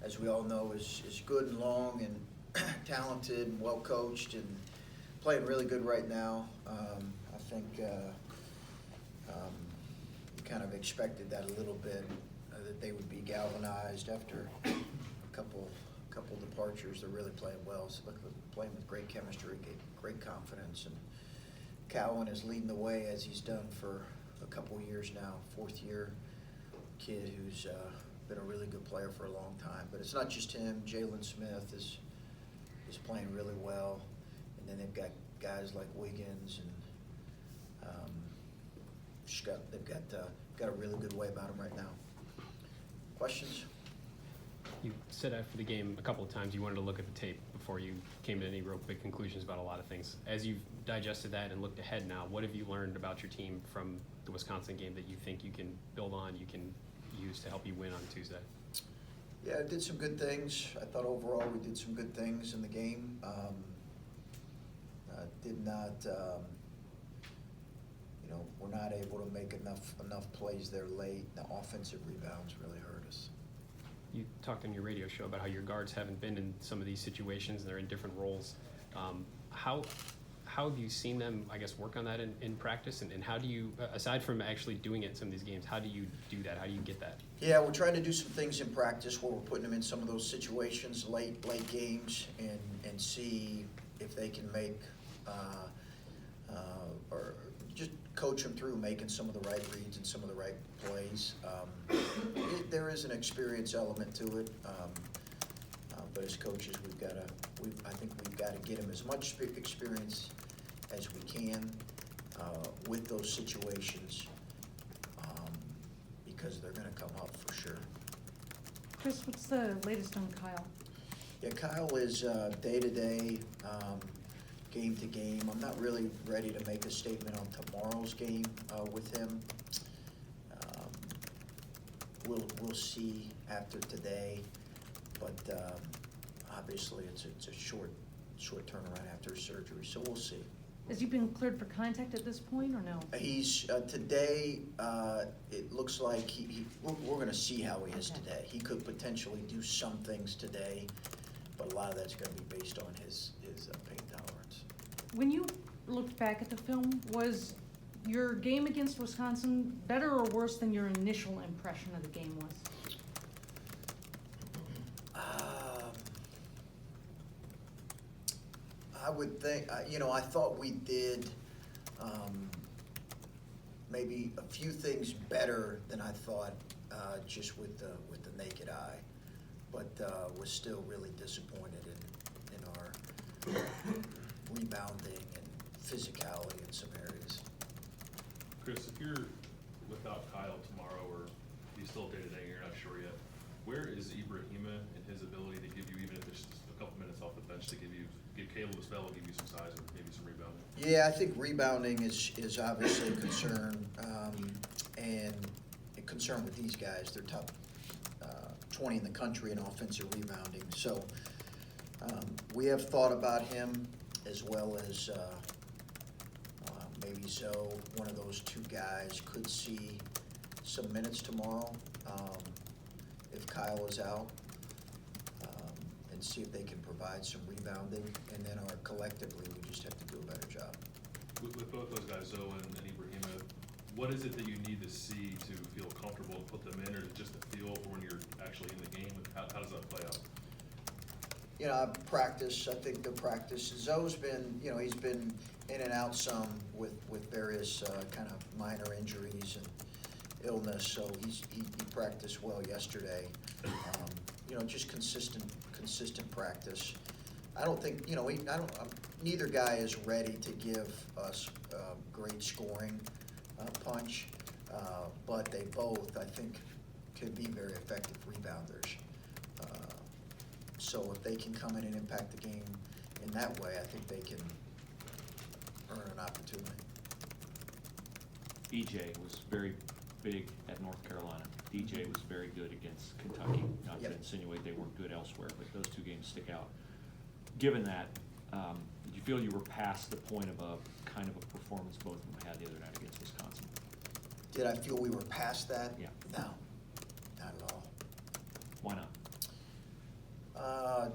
as we all know, is good and long and talented and well coached and playing really good right now. I think you kind of expected that a little bit, that they would be galvanized after a couple departures. They're really playing well. So playing with great chemistry, great confidence, and Cowan is leading the way as he's done for a couple years now. Fourth year kid who's been a really good player for a long time. But it's not just him. Jalen Smith is playing really well, and then they've got guys like Wiggins and they've got a really good way about them right now. Questions? You said after the game a couple of times you wanted to look at the tape before you came to any real big conclusions about a lot of things. As you've digested that and looked ahead now, what have you learned about your team from the Wisconsin game that you think you can build on, you can use to help you win on Tuesday? Yeah, I did some good things. I thought overall we did some good things in the game. Did not, we're not able to make enough plays there late. The offensive rebounds really hurt us. You talked on your radio show about how your guards haven't been in some of these situations and they're in different roles. How have you seen them, I guess, work on that in practice? And how do you, aside from actually doing it in some of these games, how do you do that? How do you get that? Yeah, we're trying to do some things in practice where we're putting them in some of those situations, late games, and see if they can make or just coach them through making some of the right reads and some of the right plays. There is an experience element to it, but as coaches, I think we've got to get them as much experience as we can with those situations, because they're going to come up for sure. Chris, what's the latest on Kyle? Yeah, Kyle is day-to-day, game-to-game. I'm not really ready to make a statement on tomorrow's game with him. We'll see after today, but obviously it's a short turnaround after surgery, so we'll see. Has he been cleared for contact at this point, or no? He's today. It looks like we're going to see how he is today. He could potentially do some things today, but a lot of that's going to be based on his pain tolerance. When you looked back at the film, was your game against Wisconsin better or worse than your initial impression of the game was? I would think, I thought we did maybe a few things better than I thought just with the naked eye, but was still really disappointed in our rebounding and physicality in some areas. Chris, if you're without Kyle tomorrow, or he's still day-to-day, you're not sure yet, where is Ibrahima in his ability to give you, even if there's just a couple minutes off the bench, to give Caleb a spell, give you some size and maybe some rebounding? Yeah, I think rebounding is obviously a concern, and a concern with these guys. They're top 20 in the country in offensive rebounding. So we have thought about him, as well as maybe Zoe, one of those two guys, could see some minutes tomorrow if Kyle is out, and see if they can provide some rebounding. And then collectively, we just have to do a better job. With both those guys, Zoe and Ibrahima, what is it that you need to see to feel comfortable to put them in, or is it just a feel for when you're actually in the game? How does that play out? Practice. I think the practice. Zoe's been, he's been in and out some with various kind of minor injuries and illness. So he practiced well yesterday. Just consistent practice. I don't think, neither guy is ready to give us great scoring punch, but they both, I think, can be very effective rebounders. So if they can come in and impact the game in that way, I think they can earn an opportunity. EJ was very big at North Carolina. DJ was very good against Kentucky. Not to insinuate they weren't good elsewhere, but those two games stick out. Given that, did you feel you were past the point of a kind of a performance both of them had the other night against Wisconsin? Did I feel we were past that? Yeah. No, not at all. Why not?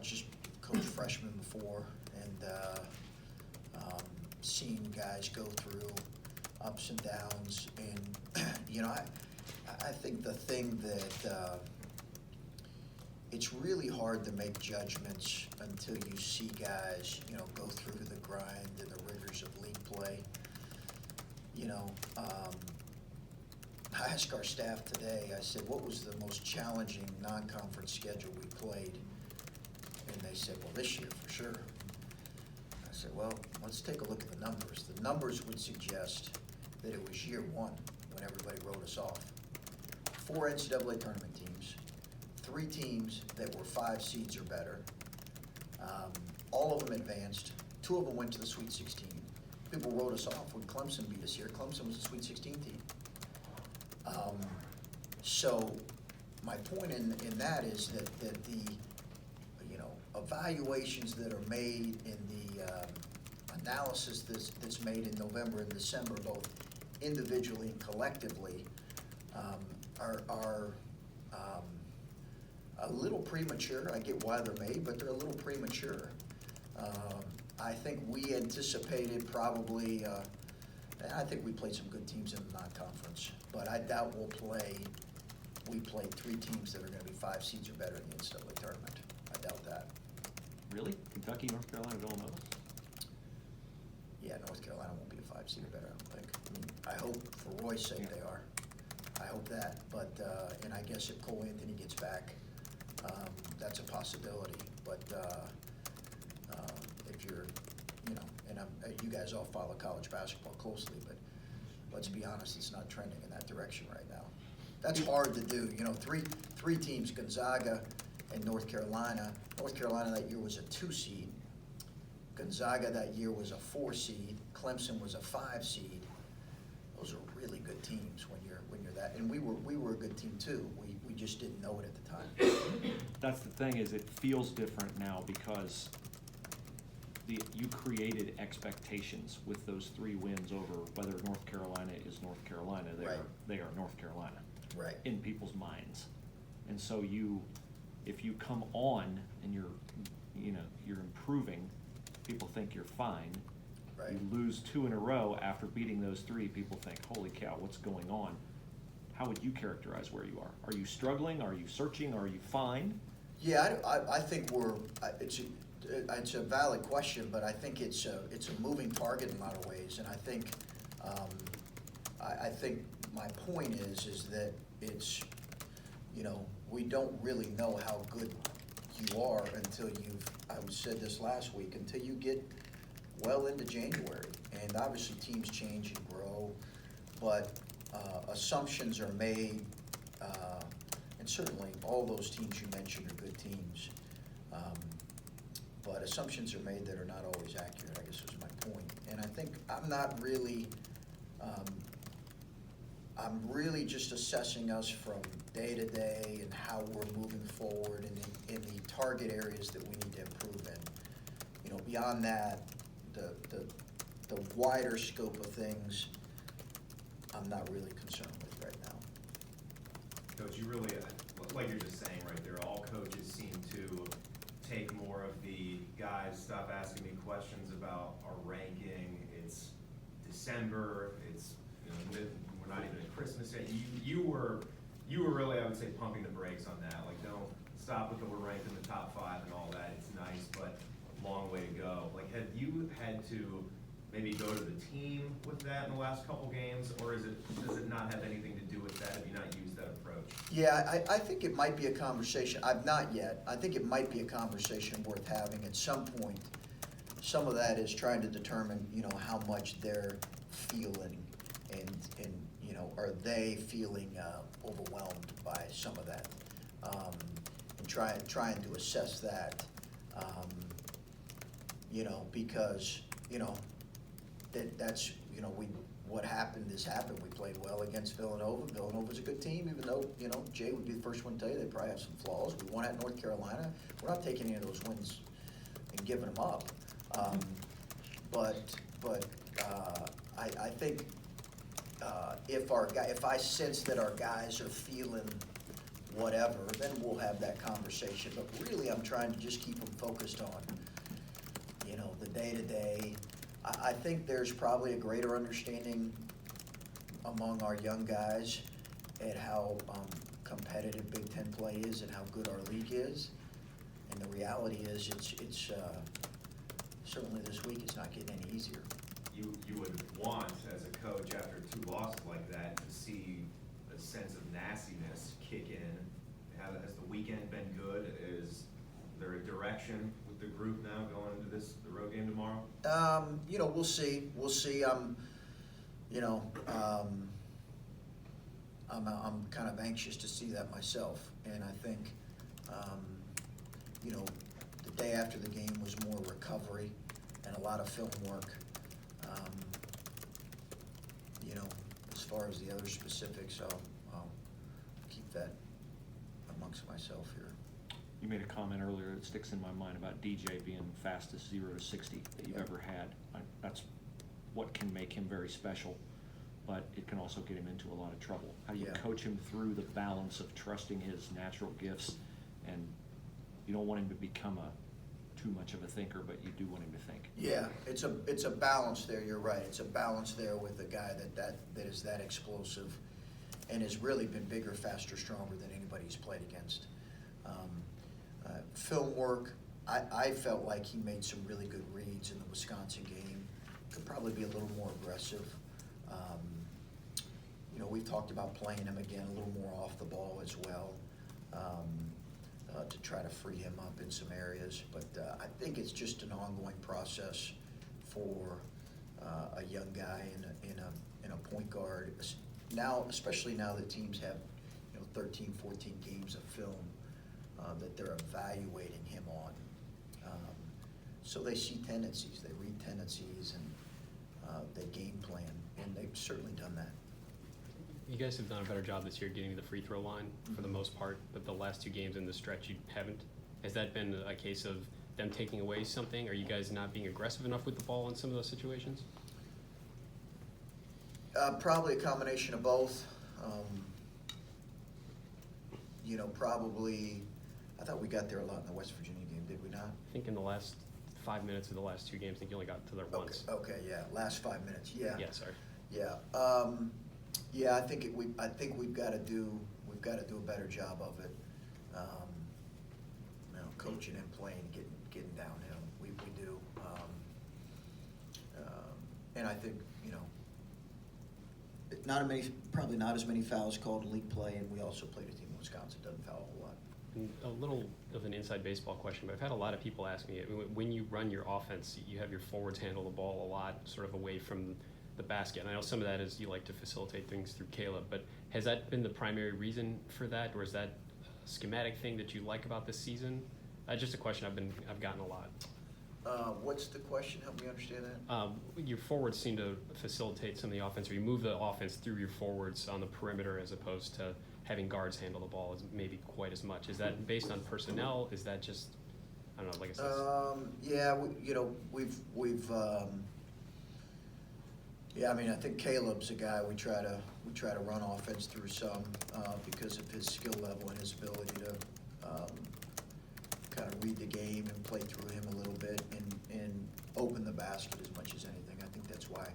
just coached freshmen before, and seeing guys go through ups and downs, and I think the thing that it's really hard to make judgments until you see guys, go through the grind and the rigors of league play. I asked our staff today, I said, what was the most challenging non-conference schedule we played? And they said, well, this year for sure. I said, well, let's take a look at the numbers. The numbers would suggest that it was year one when everybody wrote us off. 4 NCAA tournament teams, 3 teams that were 5 seeds or better. All of them advanced. 2 of them went to the Sweet 16. People wrote us off when Clemson beat us here. Clemson was a Sweet 16 team. So my point in that is that the evaluations that are made in the analysis that's made in November and December, both individually and collectively, are a little premature. I get why they're made, but they're a little premature. I think we anticipated probably, I think we played some good teams in the non-conference, but I doubt we played 3 teams that are gonna be 5 seeds or better in the NCAA tournament. I doubt that. Really? Kentucky, North Carolina, Villanova? Yeah, North Carolina won't be a 5 seed or better, I don't think. I mean, I hope for Roy's sake they are. I hope that, but, and I guess if Cole Anthony gets back, that's a possibility, but, if you're, and you guys all follow college basketball closely, but let's be honest, it's not trending in that direction right now. That's hard to do, three teams, Gonzaga and North Carolina. North Carolina that year was a 2 seed. Gonzaga that year was a 4 seed. Clemson was a 5 seed. Those are really good teams when you're that, and we were a good team too. We just didn't know it at the time. That's the thing, is it feels different now because you created expectations with those 3 wins over whether North Carolina is North Carolina. Right. They are North Carolina. Right. In people's minds. And so if you come on and you're improving, people think you're fine. Right. You lose 2 in a row after beating those 3, people think, holy cow, what's going on? How would you characterize where you are? Are you struggling? Are you searching? Are you fine? Yeah, I think it's a valid question, but I think it's a moving target in a lot of ways, and I think I think my point is that it's, we don't really know how good you are until I said this last week, until you get well into January, and obviously teams change and grow, but assumptions are made, and certainly all those teams you mentioned are good teams. But assumptions are made that are not always accurate, I guess was my point. And I think I'm really just assessing us from day to day and how we're moving forward in the target areas that we need to improve in. Beyond that, the wider scope of things, I'm not really concerned with right now. Coach, you really, like you're just saying right there, all coaches seem to take more of the guys, stop asking me questions about our ranking. It's December, it's, we're not even at Christmas yet. You were really, I would say, pumping the brakes on that. Like, don't stop with the we're ranked in the top 5 and all that. It's nice, but long way to go. Like, have you had to maybe go to the team with that in the last couple games, or does it not have anything to do with that? Have you not used that approach? Yeah, I think it might be a conversation. I've not yet. I think it might be a conversation worth having at some point. Some of that is trying to determine, how much they're feeling, and are they feeling overwhelmed by some of that, and trying to assess that, because that's what happened has happened. We played well against Villanova. Villanova's a good team, even though, Jay would be the first one to tell you they probably have some flaws. We won at North Carolina. We're not taking any of those wins and giving them up. I think if I sense that our guys are feeling whatever, then we'll have that conversation. But really, I'm trying to just keep them focused on, you know, the day-to-day. I think there's probably a greater understanding among our young guys at how competitive Big Ten play is and how good our league is. And the reality is, it's certainly this week, it's not getting any easier. You would want, as a coach, after 2 losses like that, to see a sense of nastiness kick in. Has the weekend been good? Is there a direction with the group now going into the road game tomorrow? You know, we'll see. We'll see. You know, I'm kind of anxious to see that myself, and I think, you know, the day after the game was more recovery and a lot of film work. You know, as far as the other specifics, I'll keep that amongst myself here. You made a comment earlier that sticks in my mind about DJ being fastest 0 to 60 that you've ever had. That's what can make him very special, but it can also get him into a lot of trouble. How do you coach him through the balance of trusting his natural gifts, and you don't want him to become too much of a thinker, but you do want him to think? Yeah, it's a balance there. You're right. It's a balance there with a guy that is that explosive, and has really been bigger, faster, stronger than anybody he's played against. Film work, I felt like he made some really good reads in the Wisconsin game. Could probably be a little more aggressive. You know, we've talked about playing him again a little more off the ball as well, to try to free him up in some areas. But I think it's just an ongoing process for a young guy in a point guard. Now, especially now that teams have, you know, 13, 14 games of film that they're evaluating him on. So they see tendencies, they read tendencies, and they game plan, and they've certainly done that. You guys have done a better job this year getting to the free throw line for the most part, but the last 2 games in the stretch you haven't. Has that been a case of them taking away something? Are you guys not being aggressive enough with the ball in some of those situations? Probably a combination of both. You know, probably, I thought we got there a lot in the West Virginia game, did we not? I think in the last 5 minutes of the last 2 games, I think you only got to there once. Okay, yeah, last 5 minutes, yeah. Yeah, sorry. Yeah, yeah, I think we've got to do a better job of it. You know, coaching and playing, getting downhill. We do. And I think, you know, probably not as many fouls called in league play, and we also played a team in Wisconsin that doesn't foul a whole lot. And a little of an inside baseball question, but I've had a lot of people ask me, when you run your offense, you have your forwards handle the ball a lot, sort of away from the basket. And I know some of that is you like to facilitate things through Caleb, but has that been the primary reason for that, or is that a schematic thing that you like about this season? Just a question I've gotten a lot. What's the question? Help me understand that. Your forwards seem to facilitate some of the offense, or you move the offense through your forwards on the perimeter as opposed to having guards handle the ball as maybe quite as much. Is that based on personnel? Is that just, I don't know, like I said? Yeah, you know, we've yeah, I mean, I think Caleb's a guy we try to run offense through some because of his skill level and his ability to kind of read the game and play through him a little bit and open the basket as much as anything. I think that's why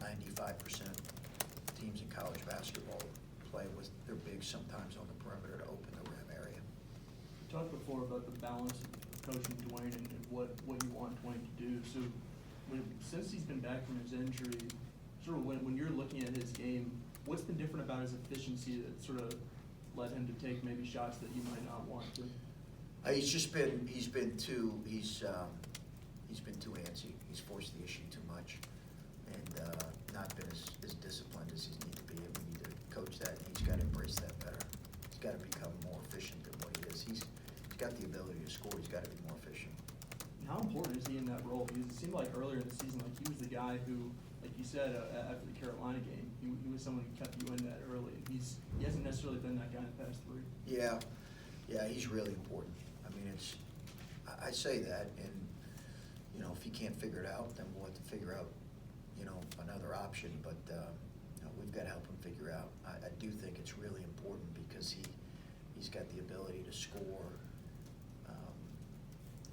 95% of teams in college basketball play with their bigs sometimes on the perimeter to open the rim area. You talked before about the balance of coaching Dwayne and what you want Dwayne to do. So since he's been back from his injury, sort of when you're looking at his game, what's been different about his efficiency that sort of led him to take maybe shots that you might not want to? He's been too antsy. He's forced the issue too much, and not been as disciplined as he needs to be. And we need to coach that, and he's got to embrace that better. He's got to become more efficient than what he is. He's got the ability to score. He's got to be more efficient. How important is he in that role? Because it seemed like earlier in the season, like he was the guy who, like you said, after the Carolina game, he was someone who kept you in that early. He hasn't necessarily been that guy in the past 3. Yeah, he's really important. I mean, I say that, and you know, if he can't figure it out, then we'll have to figure out, you know, another option. But you know, we've got to help him figure out. I do think it's really important because he's got the ability to score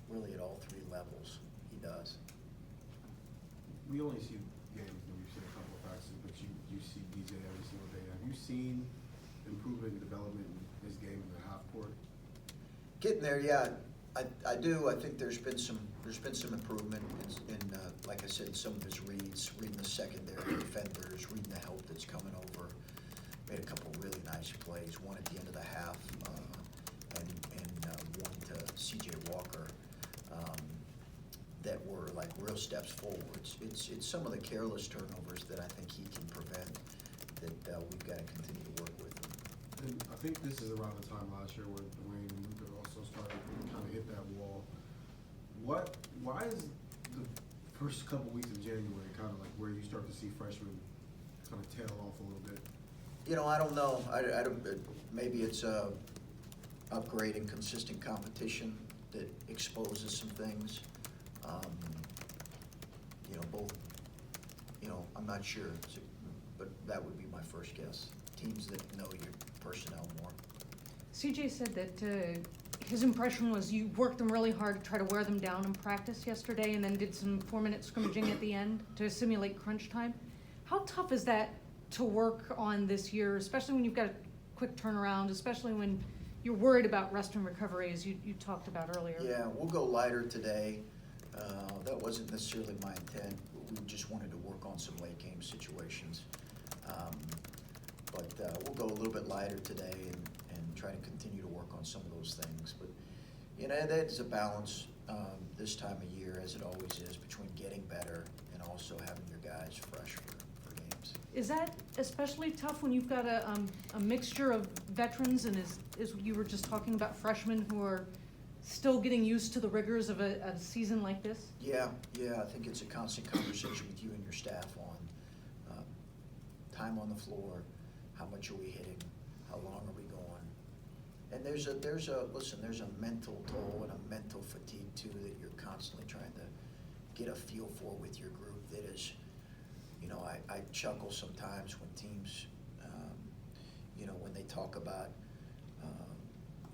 really at all three levels. He does. We only see games, and we've seen a couple of practices, but you see DJ every single day. Have you seen improvement and development in his game in the half court? Getting there, yeah. I do. I think there's been some improvement in like I said, some of his reads, reading the secondary defenders, reading the help that's coming over. Made a couple really nice plays. One at the end of the half, and one to C.J. Walker. That were like real steps forwards. It's some of the careless turnovers that I think he can prevent that we've got to continue to work with him. And I think this is around the time last year where Dwayne and Luka also started to kind of hit that wall. Why is the first couple weeks of January kind of like where you start to see freshmen kind of tail off a little bit? You know, I don't know. I don't. Maybe it's upgrade and consistent competition that exposes some things. You know, both. You know, I'm not sure, but that would be my first guess. Teams that know your personnel more. CJ said that his impression was you worked them really hard to try to wear them down in practice yesterday, and then did some 4-minute scrimmaging at the end to simulate crunch time. How tough is that to work on this year, especially when you've got a quick turnaround, especially when you're worried about rest and recovery, as you talked about earlier? Yeah, we'll go lighter today. That wasn't necessarily my intent. We just wanted to work on some late game situations. But we'll go a little bit lighter today and try to continue to work on some of those things. But, you know, that's a balance this time of year, as it always is, between getting better and also having your guys fresh for games. Is that especially tough when you've got a mixture of veterans and as you were just talking about, freshmen who are still getting used to the rigors of a season like this? Yeah, I think it's a constant conversation with you and your staff on time on the floor, how much are we hitting, how long are we going, and there's a mental toll and a mental fatigue too that you're constantly trying to get a feel for with your group. That is, you know, I chuckle sometimes when teams, you know, when they talk about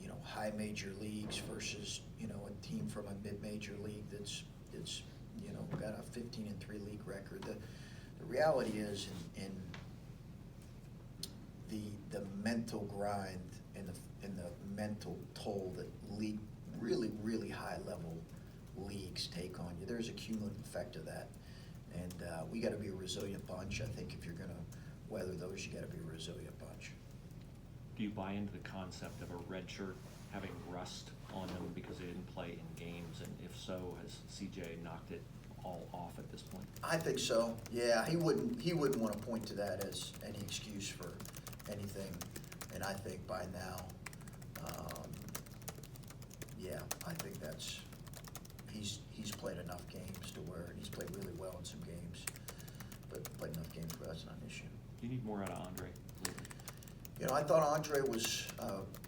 you know, high major leagues versus, you know, a team from a mid-major league that's you know, got a 15-3 league record. The reality is in the mental grind and the mental toll that really high level leagues take on you. There's a cumulative effect of that, and we got to be a resilient bunch. I think if you're going to weather those, you got to be a resilient bunch. Do you buy into the concept of a red shirt having rust on them because they didn't play in games? And if so, has CJ knocked it all off at this point? I think so. Yeah, he wouldn't want to point to that as any excuse for anything. And I think by now, yeah, I think he's played enough games to where he's played really well in some games, but played enough games where that's not an issue. Do you need more out of Andre lately? You know, I thought Andre was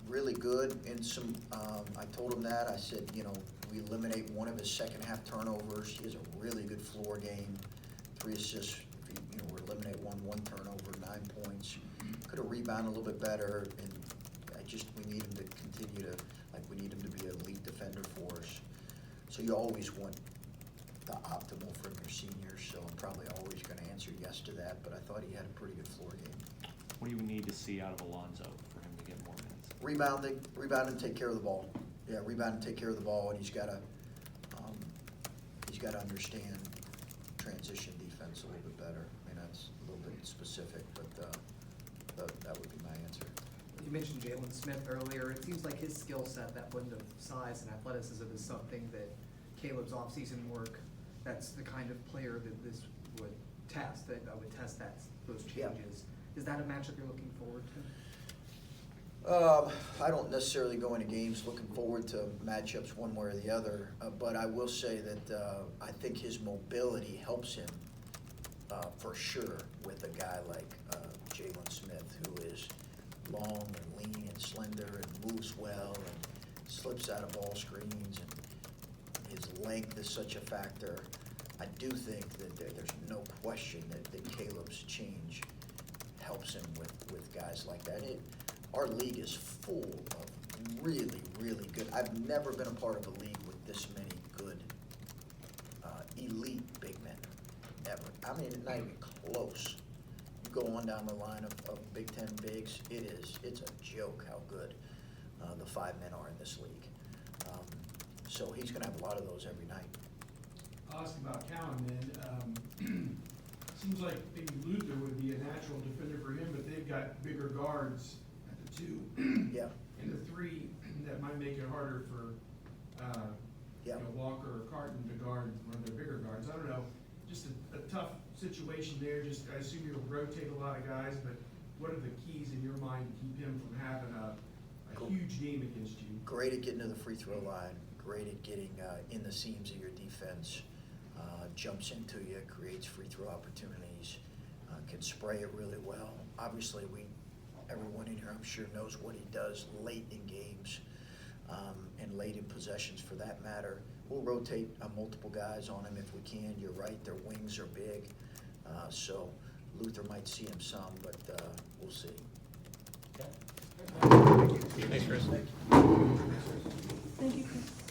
really good in some, I told him that. I said, you know, we eliminate one of his second half turnovers. He has a really good floor game, 3 assists. You know, we eliminate one turnover, 9 points. Could have rebounded a little bit better, and we need him to continue to, we need him to be a lead defender for us. So you always want the optimal from your seniors, so I'm probably always going to answer yes to that, but I thought he had a pretty good floor game. What do you need to see out of Alonzo for him to get more minutes? Rebound and take care of the ball. Yeah, rebound and take care of the ball, and he's got to understand transition defense a little bit better. I mean, that's a little bit specific, but that would be my answer. You mentioned Jalen Smith earlier. It seems like his skill set, that blend of size and athleticism, is something that Caleb's offseason work, that's the kind of player that this would test, those changes. Yeah. Is that a matchup you're looking forward to? I don't necessarily go into games looking forward to matchups one way or the other, but I will say that I think his mobility helps him for sure with a guy like Jalen Smith, who is long and lean and slender and moves well and slips out of ball screens, and his length is such a factor. I do think that there's no question that Caleb's change helps him with guys like that. Our league is full really, really good. I've never been a part of a league with this many good elite big men, ever. I mean, not even close. You go on down the line of Big Ten bigs, it's a joke how good the 5 men are in this league. So he's gonna have a lot of those every night. I'll ask about Cowan then. Seems like maybe Luther would be a natural defender for him, but they've got bigger guards at the 2 Yeah, and the 3 that might make it harder for, yeah. Walker or Carton to guard one of their bigger guards. I don't know, just a tough situation there. Just, I assume you'll rotate a lot of guys, but what are the keys in your mind to keep him from having a Cool. huge game against you? Great at getting to the free throw line, great at getting in the seams of your defense, jumps into you, creates free throw opportunities, can spray it really well. Obviously, everyone in here, I'm sure, knows what he does late in games, and late in possessions for that matter. We'll rotate multiple guys on him if we can. You're right, their wings are big, so Luther might see him some, but we'll see. Thanks, Chris. Thank you. Thank you, Chris.